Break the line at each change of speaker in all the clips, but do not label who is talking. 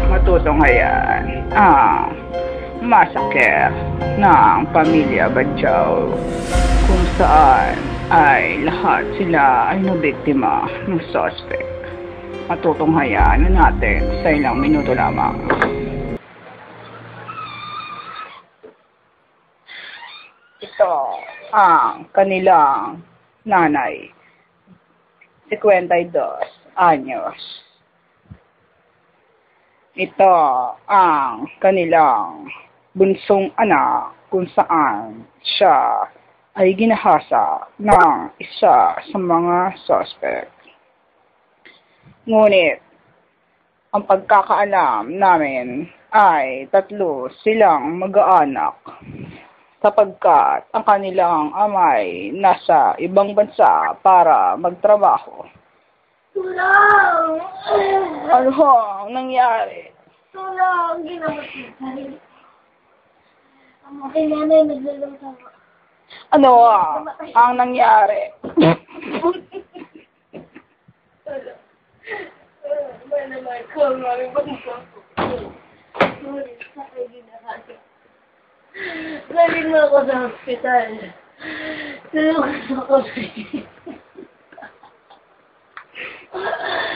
matutunghayan ang masakit ng pamilya Badjao kung saan ay lahat sila ay nabiktima ng suspect. Matutunghayan na natin sa ilang minuto lamang. Ito ang kanilang nanay, 52 anyos. Ito ang kanilang bunsong anak kung saan siya ay ginahasa ng isa sa mga suspect. Ngunit, ang pagkakaalam namin ay 3 silang mag-aanak sapagkat ang kanilang amay nasa ibang bansa para magtrabaho.
Tulang!
Ano ang nangyari?
Tulang! Ginamot kita. Ang aking nanay nagluluto.
Ano ang nangyari?
Naman ko, mami, bangko. Ngunit sa akin ginahasa. Galing mo ako sa hospital. Tulungan ako sa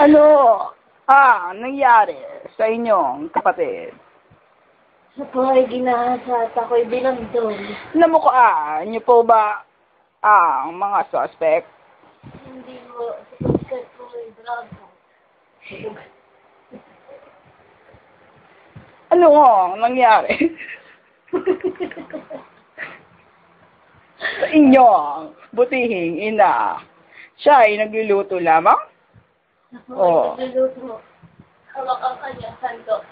Ano ang nangyari sa inyong kapatid?
Sa po ay ginahasa at ako'y binagdol.
Namukhaan niyo po ba ang mga suspect?
Hindi mo, sapagkat po ay drago.
Ano ang nangyari sa inyong butihing ina? Siya ay nagluluto lamang?
Oo. Nagluluto. Hawak ang kanyang sandok.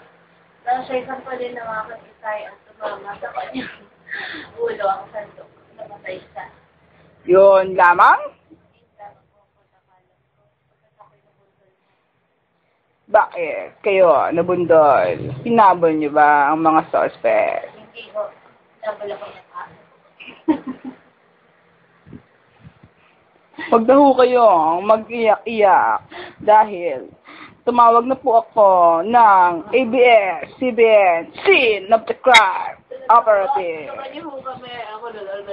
Nasa isang pa din ng aking itay at tumama sa kanyang ulo ang sandok. Namatay siya.
Yun lamang? Bakit kayo nabundol? Hinabol niyo ba ang mga suspect?
Hindi ko. Nabala ko ng aso.
Huwag na ho kayong mag-iyak-iyak dahil tumawag na po ako ng ABS-CBN Scene of the Crime Operative.
Saka niyo kami, ako na lang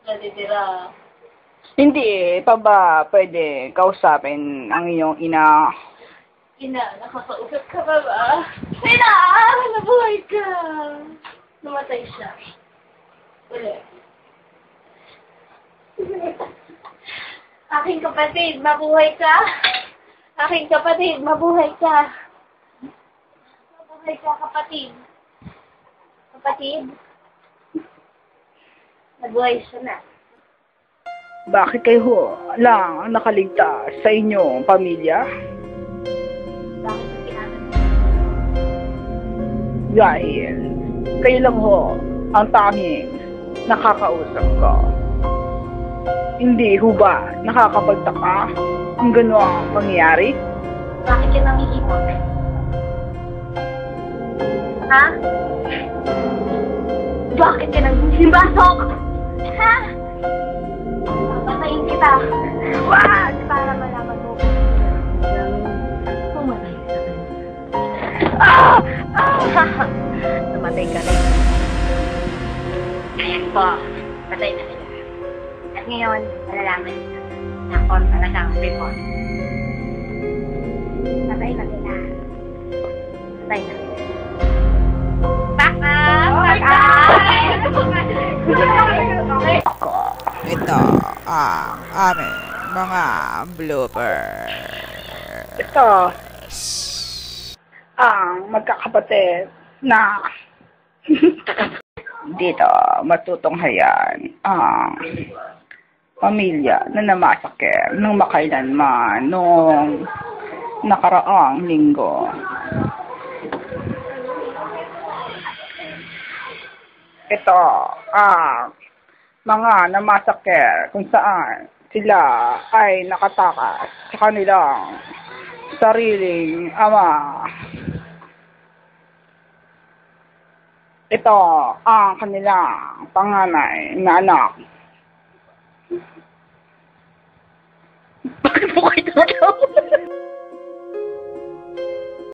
natitira.
Hindi pa ba pwede kausapin ang iyong ina?
Ina, nakakausap ka ba ba? Ina! Nabuhay ka! Namatay siya. Ulit. Aking kapatid, mabuhay ka! Aking kapatid, mabuhay ka! Mabuhay ka, kapatid! Kapatid? Nabuhay siya na.
Bakit kayo lang ang nakaligtas sa inyong pamilya?
Bakit ang pinanap?
Dahil kayo lang ho ang tanging nakakausap ko. Hindi ho ba nakakapagtaka ang gano'ng pangyayari?
Bakit ka nangihimok? Ha? Bakit ka nanghihimbasok? Ha? Papatayin kita. Wag! Para malaman mo kung pumatay ka na. Ah! Ah! Namatay ka rin. Ayan po. Patay na sila. At ngayon, malalaman nila na ako talagang report. Patay na sila. Patay na sila.
Ito ang aming mga blooper. Ito ang magkakapatid na dito matutunghayan ang pamilya na namasakit ng makailanman noong nakaraang linggo. Ito ang mga namasakit kung saan sila ay nakatakas sa kanilang sariling ama. Ito ang kanilang panganay na anak. Bakit mo kayo